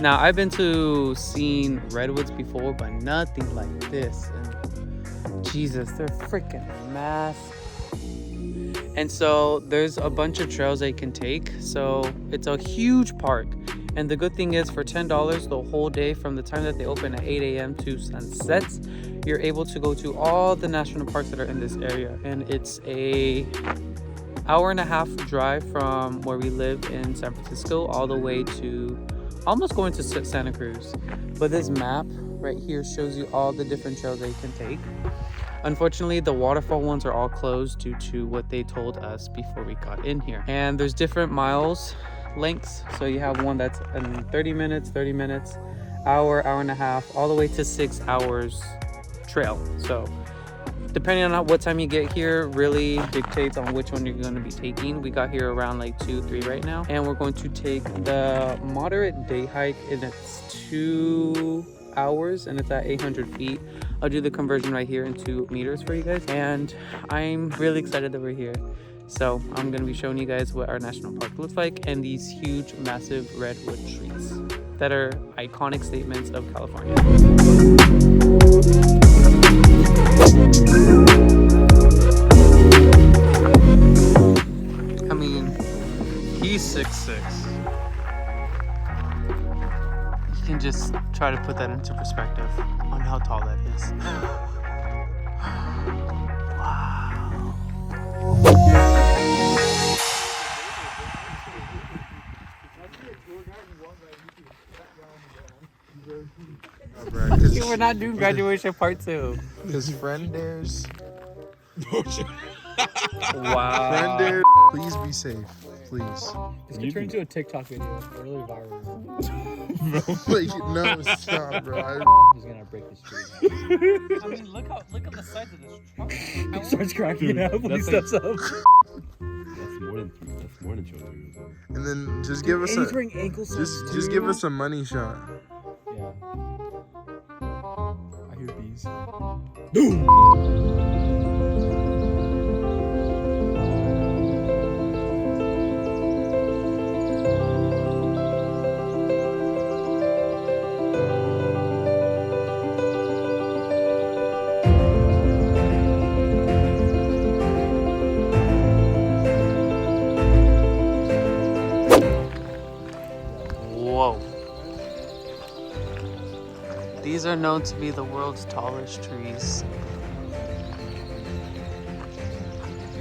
Now, I've been to seen redwoods before, but nothing like this. And Jesus, they're freaking massive. And so there's a bunch of trails that you can take. So it's a huge park. And the good thing is, for $10 the whole day, from the time that they open at 8 a.m. to sunset, you're able to go to all the national parks that are in this area. And it's a hour-and-a-half drive from where we live in San Francisco all the way to almost going to Santa Cruz. But this map right here shows you all the different trails that you can take. Unfortunately, the waterfall ones are all closed due to what they told us before we got in here. And there's different miles lengths. So you have one that's in 30 minutes, hour, hour and a half, all the way to 6 hours trail. So depending on what time you get here really dictates on which one you're going to be taking. We got here around like 2, 3 right now. And we're going to take the moderate day hike, and it's 2 hours and it's at 800 feet. I'll do the conversion right here into meters for you guys. And I'm really excited that we're here. So I'm going to be showing you guys what our national park looks like and these huge, massive redwood trees that are iconic statements of California. I mean, he's 6'6". You can just try to put that into perspective on how tall that is. Wow. We're not doing graduation part 2. His friend dares. Wow. Friend dares. Please be safe. Please. This could turn into a TikTok video. Really viral. Like, no, stop, bro. He's gonna break this tree. I mean, look at the size of this trunk. He starts cracking up when he steps up. That's more than children. And then just give us He's wearing ankle just give us a money shot. Yeah. I hear bees. Whoa. These are known to be the world's tallest trees.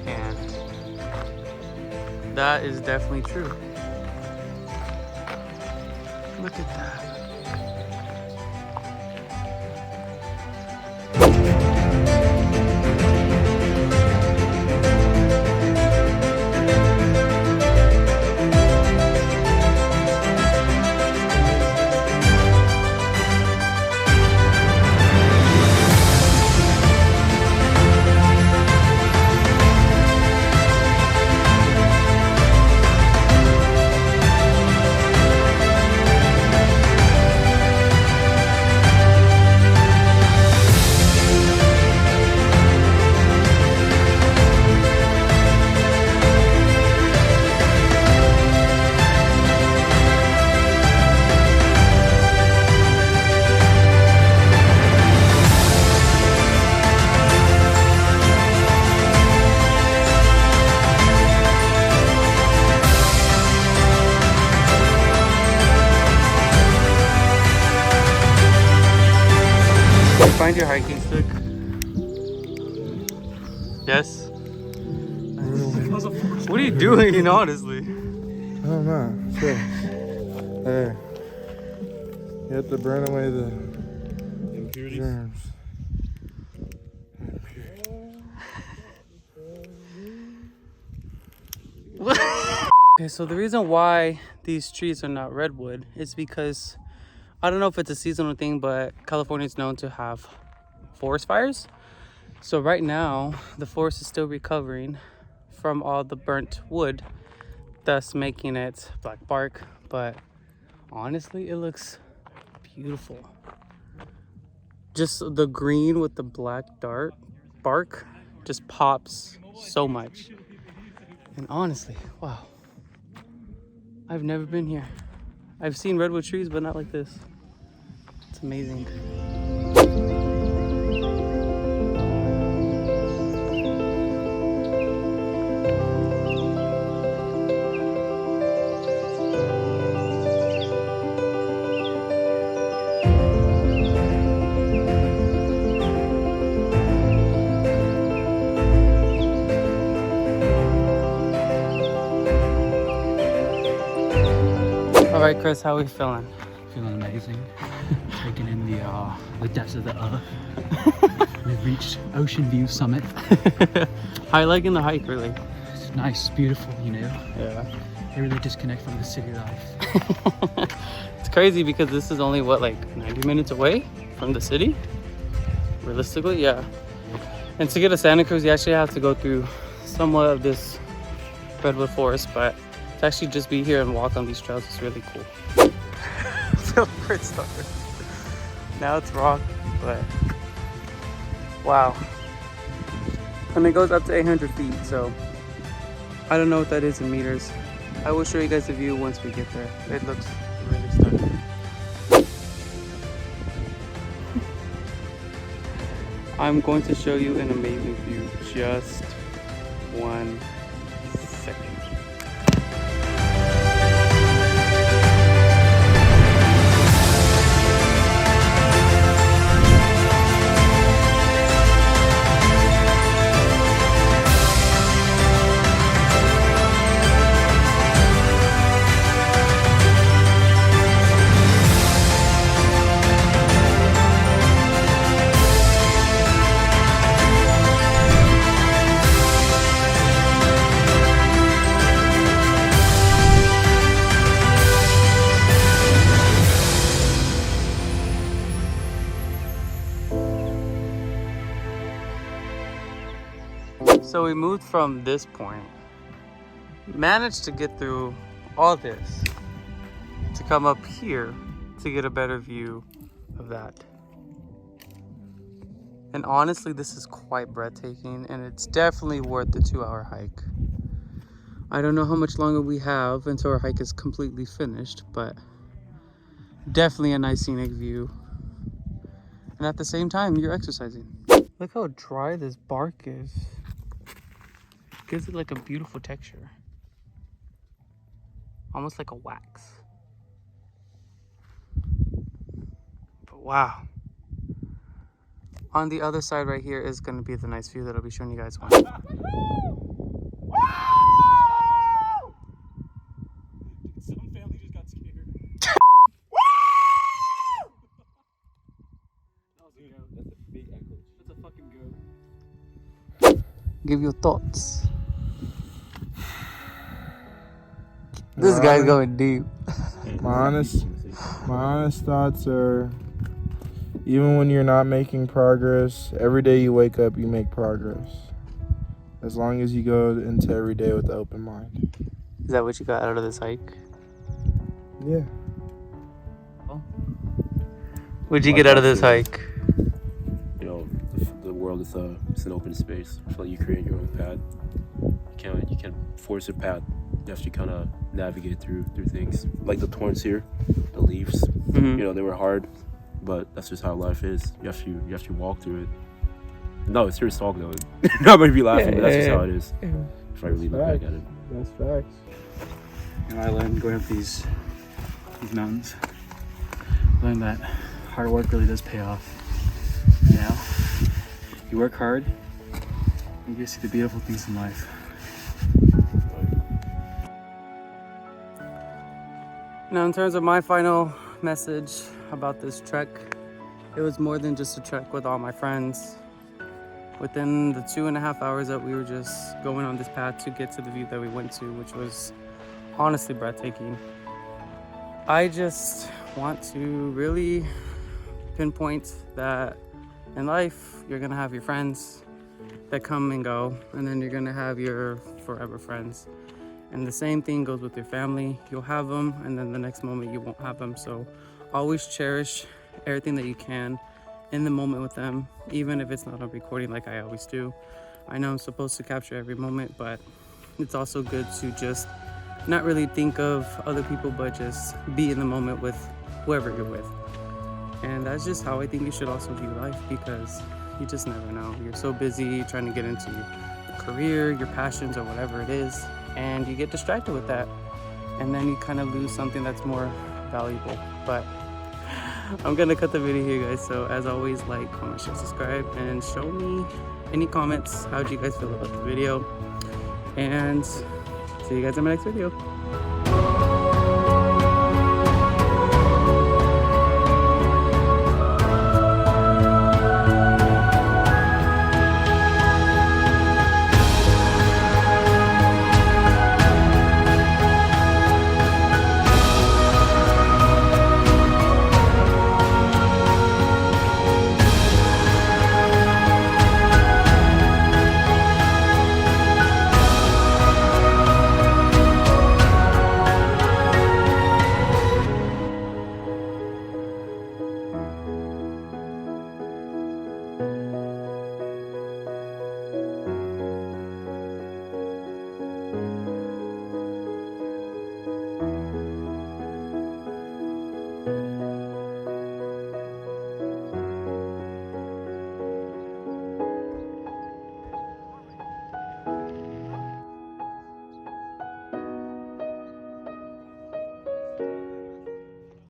And that is definitely true. Look at that. Find your hiking stick. Yes? What are you doing, honestly? I don't know. Sure. Hey. You have to burn away the Impurities? germs. Okay, so the reason why these trees are not redwood is because I don't know if it's a seasonal thing, but California is known to have forest fires. So right now, the forest is still recovering from all the burnt wood, thus making it black bark. But honestly, it looks beautiful. Just the green with the black dark bark just pops so much. And honestly, wow. I've never been here. I've seen redwood trees, but not like this. It's amazing. All right, Chris, how are we feeling? Feeling amazing. Taking in the depths of the earth. We've reached Ocean View Summit. How you liking the hike, really? It's nice, beautiful, you know. Yeah. You really disconnect from the city life. It's crazy because this is only, what, like 90 minutes away from the city? Realistically, yeah. And to get to Santa Cruz, you actually have to go through somewhat of this redwood forest, but to actually just be here and walk on these trails is really cool. Feel great stuff. Now it's rock, but wow. And it goes up to 800 feet, so I don't know what that is in meters. I will show you guys the view once we get there. It looks really stunning. I'm going to show you an amazing view. Just 1 second. So we moved from this point, managed to get through all this to come up here to get a better view of that. And honestly, this is quite breathtaking, and it's definitely worth the 2-hour hike. I don't know how much longer we have until our hike is completely finished, but definitely a nice scenic view. And at the same time, you're exercising. Look how dry this bark is. Gives it like a beautiful texture. Almost like a wax. But wow. On the other side right here is going to be the nice view that I'll be showing you guys one. Some family just got scared. That's a big echo. That's a fucking goat. Give your thoughts. This guy's going deep. My honest thoughts are, even when you're not making progress, every day you wake up, you make progress. As long as you go into every day with an open mind. Is that what you got out of this hike? Yeah. What'd you get out of this hike? You know, the world is it's an open space. I feel like you create your own path. You can't force a path. You have to kind of navigate through things. Like the thorns here, the leaves. Mm-hmm. You know, they were hard, but that's just how life is. You have to walk through it. No, it's serious talk though. Not gonna be laughing, but that's just how it is. If I really look back at it. That's facts. You know, I learned going up these mountains, learned that hard work really does pay off. You know, you work hard, you get to see the beautiful things in life. Now, in terms of my final message about this trek, it was more than just a trek with all my friends. Within the 2.5 hours that we were just going on this path to get to the view that we went to, which was honestly breathtaking, I just want to really pinpoint that in life, you're gonna have your friends that come and go, and then you're gonna have your forever friends. And the same thing goes with your family. You'll have them, and then the next moment you won't have them. So always cherish everything that you can in the moment with them, even if it's not on recording like I always do. I know I'm supposed to capture every moment, but it's also good to just not really think of other people, but just be in the moment with whoever you're with. And that's just how I think you should also view life, because you just never know. You're so busy trying to get into your career, your passions, or whatever it is, and you get distracted with that, and then you kind of lose something that's more valuable. But I'm gonna cut the video here, guys. So as always, like, comment, share, subscribe, and show me any comments. How do you guys feel about the video? And see you guys in my next video.